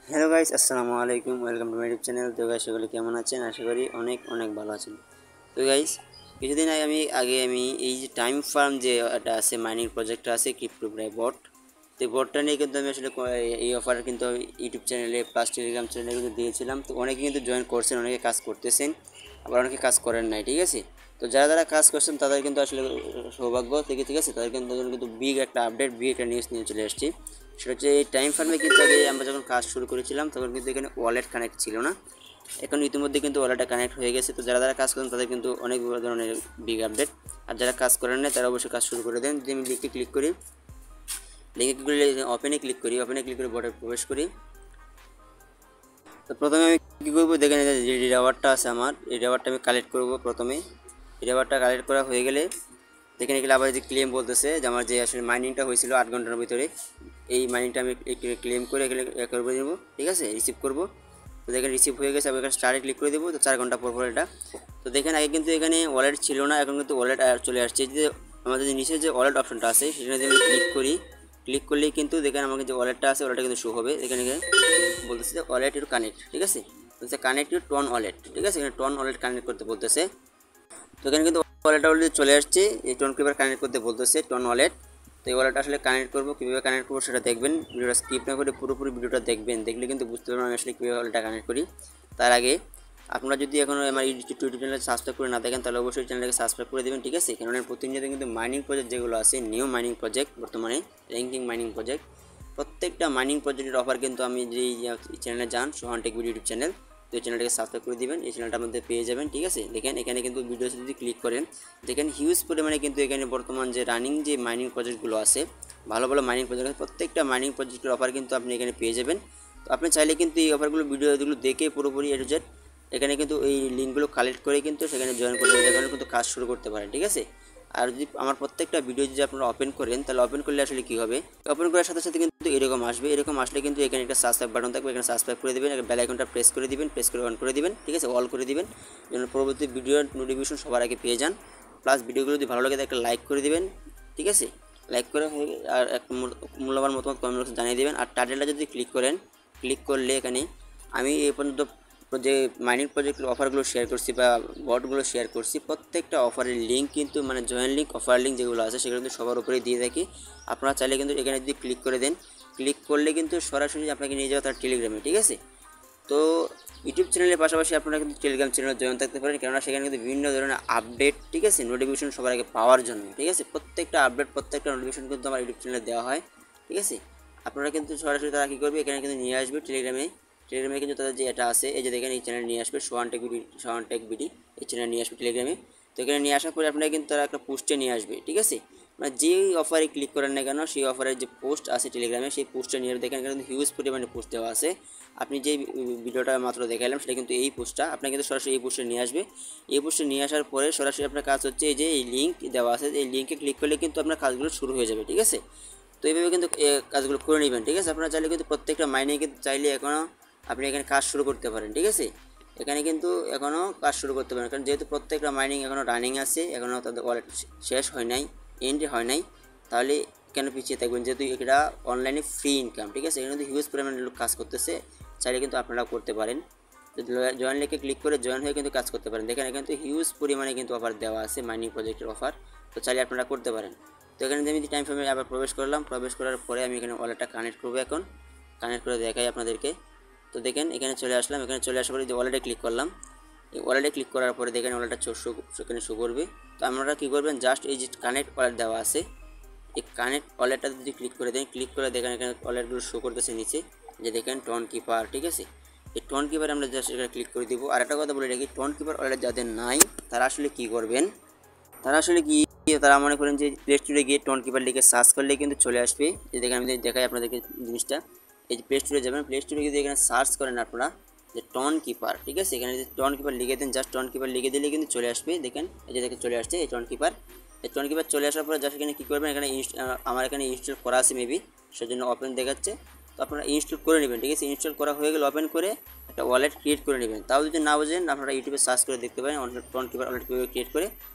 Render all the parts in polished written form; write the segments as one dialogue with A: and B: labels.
A: Hello guys, আসসালামু আলাইকুম। Welcome to my YouTube channel. তো গাইস, সকলে কেমন আছেন? আশা করি অনেক অনেক ভালো আছেন। তো গাইস, কিছুদিন আগে আমি এই যে টাইম ফার্ম যে একটা আছে, মাইনিং প্রজেক্টটা আছে, ক্রিপ্টো বট। তো এই বটটা নিয়ে কিন্তু আমি আসলে এই অফার কিন্তু ইউটিউব চ্যানেলে প্লাস টেলিগ্রাম চ্যানেলে কিন্তু দিয়েছিলাম। তো অনেকে কিন্তু জয়েন করছেন, অনেকে কাজ করতেছেন, আবার অনেকে কাজ করেন নাই, ঠিক আছে। তো যারা যারা কাজ করছেন তাদের কিন্তু আসলে সৌভাগ্য থেকে, ঠিক আছে, তাদের কিন্তু বিগ একটা আপডেট, বিগ একটা নিউজ নিয়ে চলে আসছি। সেটা হচ্ছে এই টাইম ফার্মে কিন্তু আগে আমরা যখন কাজ শুরু করেছিলাম তখন কিন্তু এখানে ওয়ালেট কানেক্ট ছিল না। এখন ইতিমধ্যে কিন্তু ওয়ালেটটা কানেক্ট হয়ে গেছে। তো যারা যারা কাজ করেন তাদের কিন্তু অনেক ধরনের বিগ আপডেট। আর যারা কাজ করেন না তারা অবশ্যই কাজ শুরু করে দেন। যদি আমি লিঙ্কে ক্লিক করি, লিঙ্কে ক্লিক করে ওপেনে ক্লিক করে বটে প্রবেশ করি। তো প্রথমে আমি কী করবো, দেখেন যে রিওয়ার্ডটা আছে আমার, এই রিওয়ার্ডটা আমি কালেক্ট করবো। প্রথমে রিওয়ার্ডটা কালেক্ট করা হয়ে গেলে দেখেন এগুলো আবার যে ক্লেম বলতেছে যে আমার যে আসলে মাইনিংটা হয়েছিল 8 ঘন্টার ভিতরে, এই মাইনিংটা আমি ক্লেম করে এখানে করে দেবো, ঠিক আছে, রিসিভ করব। তো দেখেন রিসিভ হয়ে গেছে, আমি এখানে স্টারে ক্লিক করে দেবো। তো 4 ঘন্টা পর পর এটা। তো দেখেন আগে কিন্তু এখানে ওয়ালেট ছিল না, এখন কিন্তু ওয়ালেট চলে আসছে। যে আমাদের যে নিচে যে ওয়ালেট অপশনটা আছে সেখানে যদি আমি ক্লিক করি, ক্লিক করলেই কিন্তু দেখেন আমাকে যে ওয়ালেটটা আছে ওয়ালেটটা কিন্তু শো হবে। এখানে বলতেছে যে ওয়ালেট ইউ কানেক্ট, ঠিক আছে, বলছে কানেক্ট ইউ টন ওয়ালেট, ঠিক আছে, এখানে টন ওয়ালেট কানেক্ট করতে বলতেছে। তো এখানে কিন্তু ওয়ালেটটা অলরেডি চলে আসছে, এই টোন কিভাবে কানেক্ট করতে বলতেছে, টোন ওয়ালেট। তো এই ওয়ালেটটা আসলে কানেক্ট করবো, কীভাবে কানেক্ট করবো সেটা দেখবেন, ভিডিওটা স্কিপ না করে পুরোপুরি ভিডিওটা দেখবেন, দেখলে কিন্তু বুঝতে পারবেন আমি আসলে কীভাবে ওয়ালেটটা কানেক্ট করি। তার আগে আপনারা যদি এখনও আমার ইউটিউব চ্যানেলে সাবস্ক্রাইব করে না দেখেন তাহলে অবশ্যই চ্যানেলটাকে সাবস্ক্রাইব করে দেবেন, ঠিক আছে। কারণ প্রতিনিয়ত কিন্তু মাইনিং প্রজেক্ট যেগুলো আছে, নিউ মাইনিং প্রজেক্ট, বর্তমানে র্যাঙ্কিং মাইনিং প্রজেক্ট, প্রত্যেকটা মাইনিং প্রজেক্টের অফার কিন্তু আমি যেই চ্যানেলে যান, সোহান টেক ভিডিও ইউটিউব চ্যানেল, তো এই চ্যানেলটাকে সাবস্ক্রাইব করে দিবেন, এই চ্যানেলটার মধ্যে পেয়ে যাবেন, ঠিক আছে। দেখেন এখানে কিন্তু ভিডিও যদি ক্লিক করেন দেখেন হিউজ পরিমাণে কিন্তু এখানে বর্তমান যে রানিং যে মাইনিং প্রজেক্টগুলো আছে, ভালো ভালো মাইনিং প্রজেক্ট আছে, প্রত্যেকটা মাইনিং প্রজেক্টের অফার কিন্তু আপনি এখানে পেয়ে যাবেন। তো আপনি চাইলে কিন্তু এই অফারগুলো ভিডিওগুলো দেখে পুরোপুরি এ টু জেড এখানে কিন্তু এই লিঙ্কগুলো কালেক্ট করে কিন্তু সেখানে জয়েন করতে পারেন, এখানে কিন্তু কাজ শুরু করতে পারেন, ঠিক আছে। আর যদি আমার প্রত্যেকটা ভিডিও যদি আপনারা ওপেন করেন তাহলে ওপেন করলে আসলে কী হবে, ওপেন করার সাথে সাথে কিন্তু এরকম আসবে, এরকম আসলে কিন্তু এখানে একটা সাবস্ক্রাইব বাটন থাকবে, এখানে সাবস্ক্রাইব করে দেবেন, বেল আইকনটা প্রেস করে দিবেন, প্রেস করে অন করে দিবেন, ঠিক আছে, অল করে দিবেন, যেন পরবর্তী ভিডিওর নোটিফিকেশন সবার আগে পেয়ে যান। প্লাস ভিডিওগুলো যদি ভালো লাগে একটা লাইক করে দিবেন, ঠিক আছে, লাইক করে আর এক মূল্যবান মতামত কমেন্ট বক্সে জানিয়ে দেবেন। আর টাইটেলটা যদি ক্লিক করেন, ক্লিক করলে এখানে আমি এই পর্যন্ত যে মাইনিং প্রজেক্টের অফারগুলো শেয়ার করছি বা বটগুলো শেয়ার করছি, প্রত্যেকটা অফারের লিঙ্ক কিন্তু মানে জয়েন লিঙ্ক, অফার লিঙ্ক যেগুলো আছে সেগুলো কিন্তু সবার উপরে দিয়ে থাকি। আপনারা চাইলে কিন্তু এখানে যদি ক্লিক করে দেন, ক্লিক করলে কিন্তু সরাসরি আপনাকে নিয়ে যাবে তার টেলিগ্রামে, ঠিক আছে। তো ইউটিউব চ্যানেলের পাশাপাশি আপনারা কিন্তু টেলিগ্রাম চ্যানেলে জয়েন থাকতে পারেন, কেননা সেখানে কিন্তু বিভিন্ন ধরনের আপডেট, ঠিক আছে, নোটিফিকেশন সবার আগে পাওয়ার জন্য, ঠিক আছে, প্রত্যেকটা আপডেট, প্রত্যেকটা নোটিফিকেশন কিন্তু আমার ইউটিউব চ্যানেলে দেওয়া হয়, ঠিক আছে। আপনারা কিন্তু সরাসরি তারা কী করবে, এখানে কিন্তু নিয়ে আসবে টেলিগ্রামে, টেলিগ্রামে কিন্তু তাদের যে এটা আছে, এই যে দেখেন এই চ্যানেল নিয়ে আসবে, সোহান টেক বিডি, এই চ্যানেল নিয়ে আসবে টেলিগ্রামে। তো এখানে নিয়ে আসার পরে আপনারা কিন্তু তারা একটা পোস্টে নিয়ে আসবে, ঠিক আছে, মানে যেই অফারে ক্লিক করেন না কেন সেই অফারের যে পোস্ট আছে টেলিগ্রামে, সেই পোস্টটা নিয়ে দেখেন এখানে কিন্তু হিউজ পরিমাণে পোস্ট দেওয়া আছে। আপনি যে ভিডিওটা মাত্র দেখালাম সেটা কিন্তু এই পোস্টটা আপনাকে কিন্তু সরাসরি এই পোস্টে নিয়ে আসবে। এই পোস্টে নিয়ে আসার পরে সরাসরি আপনার কাজ হচ্ছে এই যে এই লিঙ্ক দেওয়া আছে, এই লিঙ্কে ক্লিক করলে কিন্তু আপনার কাজগুলো শুরু হয়ে যাবে, ঠিক আছে। তো এইভাবে কিন্তু কাজগুলো করে নেবেন, ঠিক আছে। আপনারা চাইলে কিন্তু প্রত্যেকটা মাইনে কিন্তু চাইলে এখনও আপনি এখানে কাজ শুরু করতে পারেন, ঠিক আছে। এখানে কিন্তু এখনও কাজ শুরু করতে পারেন, কারণ যেহেতু প্রত্যেকটা মাইনিং এখনও রানিং আছে, এখনও তাদের ওয়ালেট শেষ হয় নাই, এন্ড হয় নাই, তাহলে কেন পিছিয়ে থাকবেন, যেহেতু এটা অনলাইনে ফ্রি ইনকাম, ঠিক আছে, এখানে কিন্তু হিউজ পরিমাণে লোক কাজ করতেছে, চাইলে কিন্তু আপনারাও করতে পারেন। তো জয়েন লিঙ্কে ক্লিক করে জয়েন হয়ে কিন্তু কাজ করতে পারেন। দেখেন এখানে কিন্তু হিউজ পরিমাণে কিন্তু অফার দেওয়া আছে, মাইনিং প্রজেক্টের অফার, তো চাইলে আপনারা করতে পারেন। তো এখানে আমি টাইম ফ্রেমে আবার প্রবেশ করলাম, প্রবেশ করার পরে আমি এখানে ওয়ালেটটা কানেক্ট করবো, এখন কানেক্ট করে দেখাই আপনাদেরকে। তো দেখেন এখানে চলে আসলাম, এখানে চলে আসার পরে যে ওয়ালেটে ক্লিক করলাম, এই ওয়ালেটে ক্লিক করার পরে দেখেন ওয়ালেটটা এখানে শো করবে। তো আপনারা কী করবেন, জাস্ট এই যে কানেক্ট ওয়ালেট দেওয়া আছে, এই কানেক্ট ওয়ালেটটা যদি ক্লিক করে দেন, ক্লিক করে দেখেন এখানে ওয়ালেটগুলো শো করতেছে নিচে, যে দেখেন টন কিপার, ঠিক আছে, এই টন কিপার আমরা জাস্ট এখানে ক্লিক করে দিব। আর একটা কথা বলে রাখি, টন কিপার ওয়ালেট যাদের নাই তারা আসলে কী করবেন, তারা আসলে কি, তারা মনে করেন যে প্লে স্টোরে গিয়ে টন কিপার লিখে সার্চ করলে কিন্তু চলে আসবে। যে দেখেন আমি দেখাই আপনাদেরকে জিনিসটা, এই যে প্লে স্টোরে যাবেন, প্লে স্টোরে যদি এখানে সার্চ করেন আপনারা যে টন কিপার, ঠিক আছে, এখানে যদি টন কিপার লিখে দেন, জাস্ট টন কিপার লিখে দিলে কিন্তু চলে আসবে। দেখেন এই যে দেখে চলে আসছে এই টন কিপার। এই টন কিপার চলে আসার পরে জাস্ট এখানে কী করবেন, এখানে আমার এখানে ইনস্টল করা আছে মেবি, সেজন্য ওপেন দেখাচ্ছে। তো আপনারা ইনস্টল করে নেবেন, ঠিক আছে, ইনস্টল করা হয়ে গেলে ওপেন করে একটা ওয়ালেট ক্রিয়েট করে নেবেন। তাও যদি না বোঝেন আপনারা ইউটিউবে সার্চ করে দেখতে পারেন টন কিপার ওয়ালেট কীভাবে ক্রিয়েট করে,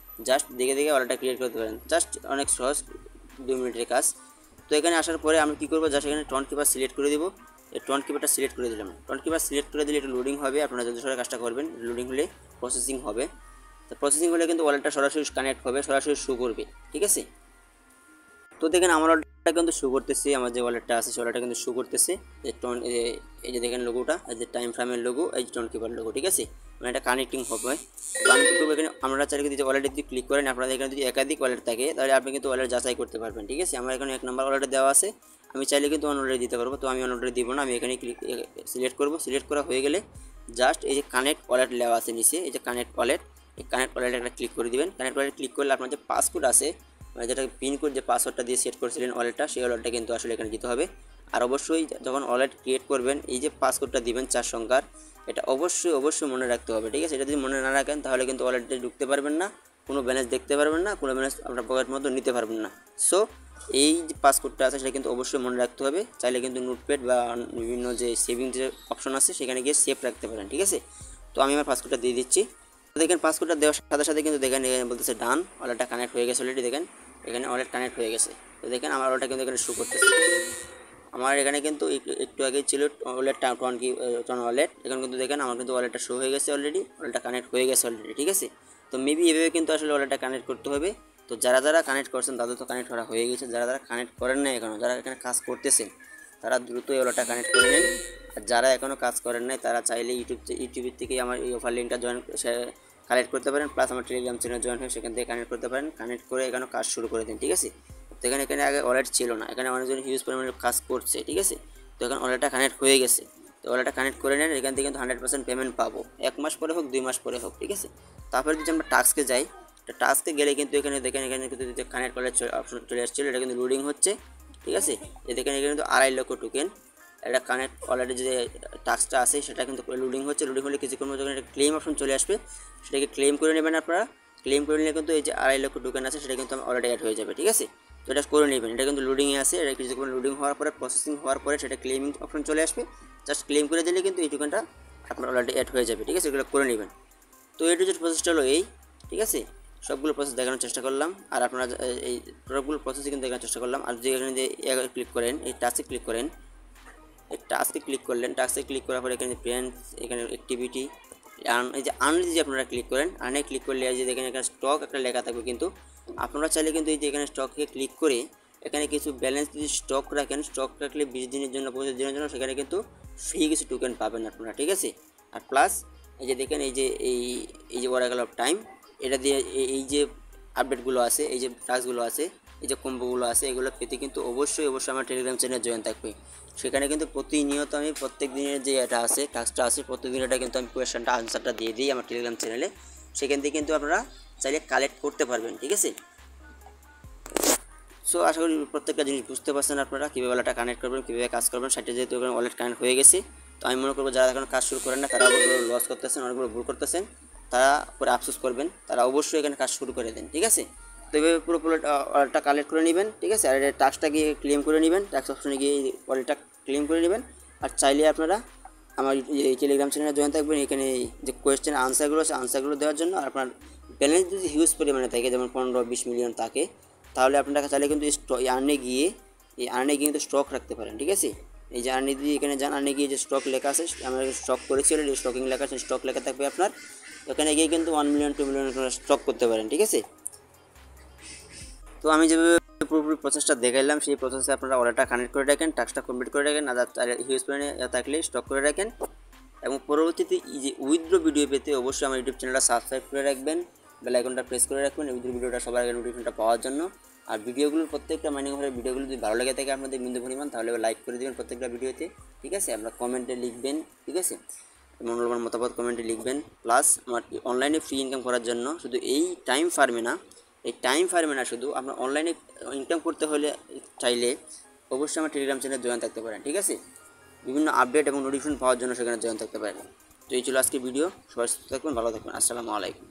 A: জাস্ট দেখে দেখে ওয়ালেটটা ক্রিয়েট করতে পারেন, জাস্ট অনেক সহজ, 2 মিনিটের কাজ। তো এখানে আসার পরে আমি কী করবো, জাস্ট এখানে টন কিপার সিলেক্ট করে দেবো, এই টন কিপারটা সিলেক্ট করে দিলাম। টন কিপার সিলেক্ট করে দিলে এটা লোডিং হবে, আপনারা যত সরে কাজটা করবেন। লোডিং হলে প্রসেসিং হবে, তো প্রসেসিং হলে কিন্তু ওয়ালেটটা সরাসরি কানেক্ট হবে, সরাসরি শো করবে, ঠিক আছে। তো দেখেন আমার ওয়ালেটটা কিন্তু শো করতেছে, আমার যে ওয়ালেটটা আছে সেই ওয়ালেটটা কিন্তু শো করতেছে যে টন, এই যে দেখেন লোগোটা, এই যে টাইম ফ্রেমের লোগো, এই যে টন কিপার লোগো, ঠিক আছে। মানে এটা কানেক্টিং হবে। কানেক্টিং করবে এখানে আমরা চাইলে যদি ওয়ালেটে যদি ক্লিক করেন, আপনাদের এখানে যদি একাধিক ওয়ালেট থাকে তাহলে আপনি কিন্তু ওয়ালেট যাচাই করতে পারবেন, ঠিক আছে। আমার এখানে 1 নম্বর ওয়ালেটে দেওয়া আছে, আমি চাইলে কিন্তু অন্য ওয়ালেটে দিতে পারবো, তো আমি অন্য ওয়ালেটে দিব না, আমি এখানে ক্লিক সিলেক্ট করব। সিলেক্ট করা হয়ে গেলে জাস্ট এই যে কানেক্ট ওয়ালেট লেওয়া আছে নিচে, এই যে কানেক্ট ওয়ালেট, এই কানেক্ট ওয়ালেটে একটা ক্লিক করে দিবেন। কানেক্ট ওয়ালেট ক্লিক করলে আপনার যে পাসওয়ার্ড আছে, মানে যেটা পিন কোড, যে পাসওয়ার্ডটা দিয়ে সেট করেছিলেন ওয়ালেটটা, সেই ওয়ালেটটা কিন্তু আসলে এখানে দিতে হবে। আর অবশ্যই যখন ওয়ালেট ক্রিয়েট করবেন, এই যে পাসওয়ার্ডটা দিবেন 4 সংখ্যার, এটা অবশ্যই মনে রাখতে হবে, ঠিক আছে। এটা যদি মনে না রাখেন তাহলে কিন্তু ওয়ালেটে ঢুকতে পারবেন না, কোনো ব্যালেন্স দেখতে পারবেন না, কোনো ব্যালেন্স আপনার পকেটের মধ্যে নিতে পারবেন না। সো এই যে পাসওয়ার্ডটা আছে সেটা কিন্তু অবশ্যই মনে রাখতে হবে। চাইলে কিন্তু নোটপ্যাড বা বিভিন্ন যে সেভিং যে অপশন আছে সেখানে গিয়ে সেভ রাখতে পারেন, ঠিক আছে। তো আমি আমার পাসওয়ার্ডটা দিয়ে দিচ্ছি। তো দেখেন পাসওয়ার্ডটা দেওয়ার সাথে সাথে কিন্তু দেখেন এখানে বলতেছে ডান, ওয়ালেটটা কানেক্ট হয়ে গেছে অলরেডি। দেখেন এখানে ওয়ালেট কানেক্ট হয়ে গেছে। তো দেখেন আমার ওয়ালেটটা কিন্তু এখানে শো করতেছে। আমার এখানে কিন্তু একটু আগেই ছিল ওয়ালেট টন ওয়ালেট, এখন কিন্তু দেখেন আমার কিন্তু ওয়ালেটটা শো হয়ে গেছে অলরেডি, ওয়ালেটটা কানেক্ট হয়ে গেছে অলরেডি, ঠিক আছে। তো মেবি এভাবে কিন্তু আসলে ওয়ালেটটা কানেক্ট করতে হবে। তো যারা যারা কানেক্ট করছেন তাদের তো কানেক্ট করা হয়ে গেছে, যারা যারা কানেক্ট করেন না এখনও, যারা এখানে কাজ করতেছেন তারা দ্রুত এই ওয়ালেটটা কানেক্ট করে নেন। আর যারা এখনও কাজ করেন নাই তারা চাইলে ইউটিউবের থেকে আমার এই অফার লিঙ্কটা কালেক্ট করতে পারেন, প্লাস আমার টেলিগ্রাম চ্যানেল জয়েন হয়ে সেখান থেকে কানেক্ট করতে পারেন। কানেক্ট করে এখানেও কাজ শুরু করে দিন, ঠিক আছে। তো এখানে আগে ওয়ালেট ছিল না, এখানে অনেকজন হিউজ পরিমাণে কাজ করছে, ঠিক আছে। তো এখন ওয়ালেটটা কানেক্ট হয়ে গেছে, তো ওয়ালেটটা কানেক্ট করে নেন। এখান থেকে কিন্তু 100% পেমেন্ট পাবো, 1 মাস পরে হোক 2 মাস পরে হোক, ঠিক আছে। তারপরে যদি আমরা টাস্কে যাই, তো টাস্কে গেলে কিন্তু এখানে দেখেন এখানে কিন্তু কানেক্ট ওয়ালেট অপশন চলে আসছিল, এটা কিন্তু লোডিং হচ্ছে, ঠিক আছে। দেখেন এখানে কিন্তু 2.5 লক্ষ টোকেন, এটা কানেক্ট ওয়ালেটের যে টাস্কটা আছে সেটা কিন্তু লোডিং হচ্ছে। লোডিং হলে কিছুক্ষণ মধ্যে যখন একটা ক্লেম অপশন চলে আসবে, সেটাকে ক্লেম করে নেবেন আপনারা। ক্লেম করে নিলে কিন্তু এই যে 2.5 লক্ষ টোকেন আছে সেটা কিন্তু অলরেডি অ্যাড হয়ে যাবে, ঠিক আছে। তো এটা করে নেবেন, এটা কিন্তু লোডিংয়ে আছে, এটা কিছুক্ষণ লোডিং হওয়ার পরে প্রসেসিং হওয়ার পরে সেটা ক্লেমিং অপশন চলে আসবে। জাস্ট ক্লেম করে দিলে কিন্তু এই টোকেনটা আপনার অলরেডি অ্যাড হয়ে যাবে, ঠিক আছে। এগুলো করে নেবেন। তো এই যে প্রসেসটা হলো এই, ঠিক আছে। সবগুলো প্রসেস দেখানোর চেষ্টা করলাম, আর আপনারা এই সবগুলো প্রসেসই কিন্তু দেখানোর চেষ্টা করলাম। আর যদি এখানে ক্লিক করেন, এই টাচে ক্লিক করেন, এই টাস্কে ক্লিক করলেন, টাস্কে ক্লিক করার পরে এখানে ফ্রেন্ডস, এখানে অ্যাক্টিভিটি, এই যে আর্নে যদি আপনারা ক্লিক করেন, আর্নে ক্লিক করলে এই যে দেখেন এখানে স্টক একটা লেখা থাকবে, কিন্তু আপনারা চাইলে কিন্তু এই যে এখানে স্টকে ক্লিক করে এখানে কিছু ব্যালেন্স যদি স্টক রাখেন, স্টক রাখলে 20 দিনের জন্য 25 দিনের জন্য সেখানে কিন্তু ফ্রি কিছু টোকেন পাবেন আপনারা, ঠিক আছে। আর প্লাস এই যে দেখেন এই যে এই যে ওয়ারাকেল অফ টাইম, এটা দিয়ে এই যে আপডেটগুলো আছে, এই যে টাস্কগুলো আছে, এই যে কম্বোগুলো আছে, এগুলো পেতে কিন্তু অবশ্যই আমার টেলিগ্রাম চ্যানেল জয়েন থাকবে। সেখানে কিন্তু প্রতিনিয়ত আমি প্রত্যেক দিনের যে এটা আছে টাস্কটা আছে, প্রত্যেকদিন এটা কিন্তু আমি কোয়েশ্চেনটা আনসারটা দিয়ে দিই আমার টেলিগ্রাম চ্যানেলে। সেখান থেকে কিন্তু আপনারা চাইলে কালেক্ট করতে পারবেন, ঠিক আছে। সো আশা করি প্রত্যেকটা জিনিস বুঝতে পারছেন আপনারা, কীভাবে ওয়ালেটটা কানেক্ট করবেন, কীভাবে কাজ করবেন। সেটা যেহেতু ওয়ালেট কানেক্ট হয়ে গেছে, তো আমি মনে করবো যারা এখন কাজ শুরু করেন না তারা অনেকগুলো লস করতেছেন, অনেকগুলো ভুল করতেছেন, তারা পরে আফসোস করবেন, তারা অবশ্যই এখানে কাজ শুরু করে দেন, ঠিক আছে। তো এইভাবে পুরো ওয়ালেটটা কালেক্ট করে নেবেন, ঠিক আছে। আর এটা টাস্কটা গিয়ে ক্লেম করে নেবেন, টাস্ক অপশনে গিয়ে ওয়ালেটটা ক্লেম করে নেবেন। আর চাইলে আপনারা আমার এই টেলিগ্রাম চ্যানেলে জয়েন থাকবেন, এখানে যে কোয়েশ্চেন আনসারগুলো আছে আনসারগুলো দেওয়ার জন্য। আর আপনার ব্যালেন্স যদি হিউজ পরিমাণে থাকে, যেমন 15-20 মিলিয়ন থাকে, তাহলে আপনারা চাইলে কিন্তু আর্নে গিয়ে কিন্তু স্টক রাখতে পারেন, ঠিক আছে। এই যে আর্নে দিয়ে এখানে যান, আর্নে গিয়ে যে স্টক লেখা আছে, আমরা স্টক করেছি অলরেডি, স্টকিং লেখা আছে, স্টক লেখা থাকবে আপনার ওখানে গিয়ে কিন্তু 1 মিলিয়ন 2 মিলিয়ন স্টক করতে পারেন, ঠিক আছে। তো আমি যেভাবে পুরোপুরি প্রসেসটা দেখাইলাম, সেই প্রসেসে আপনারা ওয়ালেটটা কানেক্ট করে রাখেন, টাস্কটা কমপ্লিট করে রাখেন, আর হিউজ পরিমাণে থাকলে স্টক করে রাখেন। এবং পরবর্তীতে এই যে উইথড্র ভিডিও পেতে অবশ্যই আমার ইউটিউব চ্যানেলটা সাবস্ক্রাইব করে রাখবেন, বেল আইকনটা প্রেস করে রাখবেন উইথড্র ভিডিওটা সবার আগে নোটিফিকেশনটা পাওয়ার জন্য। আর ভিডিওগুলোর প্রত্যেকটা মাইনিং অফারের ভিডিওগুলো যদি ভালো লাগে থাকে আপনাদের বিন্দু পরিমাণ, তাহলে লাইক করে দেবেন প্রত্যেকটা ভিডিওতে, ঠিক আছে। আপনারা কমেন্টে লিখবেন, ঠিক আছে, মূল্যবান মতামত কমেন্টে লিখবেন। প্লাস আমার অনলাইনে ফ্রি ইনকাম করার জন্য শুধু এই টাইম ফার্মে না, শুধু আপনার অনলাইনে ইনকাম করতে হলে চাইলে অবশ্যই আমার টেলিগ্রাম চ্যানেলে জয়েন থাকতে পারেন, ঠিক আছে। বিভিন্ন আপডেট এবং নোটিফিকেশন পাওয়ার জন্য সেখানে জয়েন থাকতে পারেন। তো এই ছিল আজকে ভিডিও, সবাই সুস্থ থাকবেন, ভালো থাকবেন, আসসালামু আলাইকুম।